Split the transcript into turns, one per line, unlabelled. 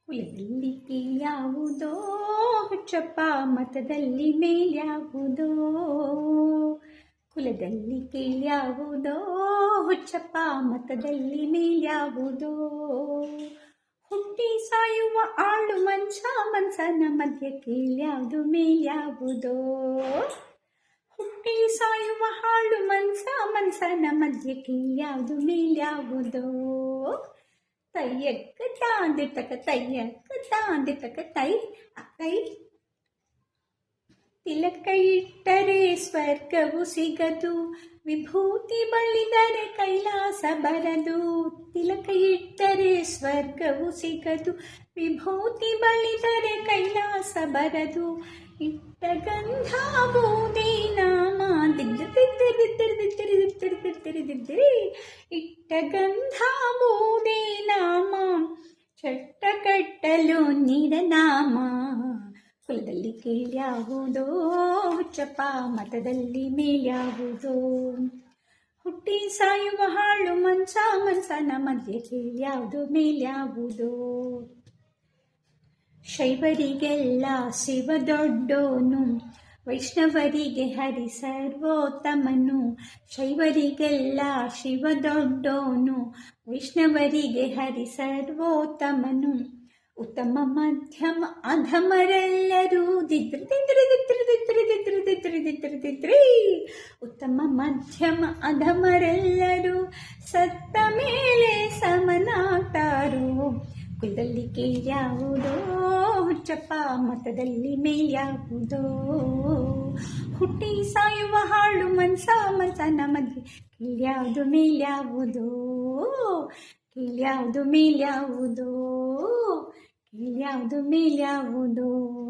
ಕುಲದಲ್ಲಿ ಕೀಳ್ಯಾವುದೋ ಹುಚ್ಚಪ್ಪ ಮತದಲ್ಲಿ ಮೇಲ್ಯಾವುದೋ. ಕುಲದಲ್ಲಿ ಕೀಳ್ಯಾವುದೋ ಹುಚ್ಚಪ್ಪ ಮತದಲ್ಲಿ ಮೇಲ್ಯಾವುದೋ. ಹುಟ್ಟಿ ಸಾಯುವ ಆಳು ಮನ್ಸನ ಮಧ್ಯ ಕೀಳ್ಯಾವುದು ಮೇಲ್ಯಾವುದೋ. ಹುಟ್ಟಿ ಸಾಯುವ ಹಾಳು ಮನ್ಸನ ಮಧ್ಯ ಕೀಳ್ಯಾವುದು ಮೇಲ್ಯಾವುದೋ. ತಯ್ಯಕ್ಕ ತಾಂದಿತಕ ತಯ್ಯಕ್ಕ ತಾಂದಿತಕ ತೈ ತೈ. ತಿಲಕ ಇಟ್ಟರೆ ಸ್ವರ್ಗವು ಸಿಗದು, ವಿಭೂತಿ ಬಳಿದರೆ ಕೈಲಾಸ ಬರದು. ತಿಲಕ ಇಟ್ಟರೆ ಸ್ವರ್ಗವು ಸಿಗದು, ವಿಭೂತಿ ಬಳಿದರೆ ಕೈಲಾಸ ಬರದು. ಇಟ್ಟ ಗಂಧ ಬೂದಿ ನಾಮ ಇಟ್ಟ ಗಂಧ ಬೂದಿ ನಾಮ ಚಟ್ಟ ಕಟ್ಟಲು ನೀಡನಾಮ. ಕುಲದಲ್ಲಿ ಕೀಳ್ಯಾವುದೋ ಹುಚ್ಚಪ್ಪ ಮತದಲ್ಲಿ ಮೇಲ್ಯಾವುದೋ. ಹುಟ್ಟಿ ಸಾಯುವ ಹಾಳು ಮನ್ಸನ ಮಧ್ಯೆ ಕೀಳ್ಯಾವುದು ಮೇಲ್ಯಾವುದೋ. ಶೈವರಿಗೆಲ್ಲ ಶಿವ ದೊಡ್ಡೋನು, ವೈಷ್ಣವರಿಗೆ ಹರಿ ಸರ್ವೋತ್ತಮನು. ಶೈವರಿಗೆಲ್ಲ ಶಿವ ದೊಡ್ಡೋನು, ವೈಷ್ಣವರಿಗೆ ಹರಿ ಸರ್ವೋತ್ತಮನು. ಉತ್ತಮ ಮಧ್ಯಮ ಅಧಮರೆಲ್ಲರೂ ಉತ್ತಮ ಮಧ್ಯಮ ಅಧಮರೆಲ್ಲರೂ ಸತ್ತ ಮೇಲೆ ಸಮನಾಗ್ತಾರೋ. ಕುಲದಲ್ಲಿ ಕೀಳ್ಯಾವುದೋ ಹುಚ್ಚಪ್ಪ ಮತದಲ್ಲಿ ಮೇಲ್ಯಾವುದೋ. ಹುಟ್ಟಿ ಸಾಯುವ ಹಾಳು ಮನ್ಸನ ಮಧ್ಯೆ ಕೀಳ್ಯಾವುದು ಮೇಲ್ಯಾವುದೋ. ಕೀಳ್ಯಾವುದು ಮೇಲ್ಯಾವುದೋ. ಕೀಳ್ಯಾವುದು ಮೇಲ್ಯಾವುದೋ.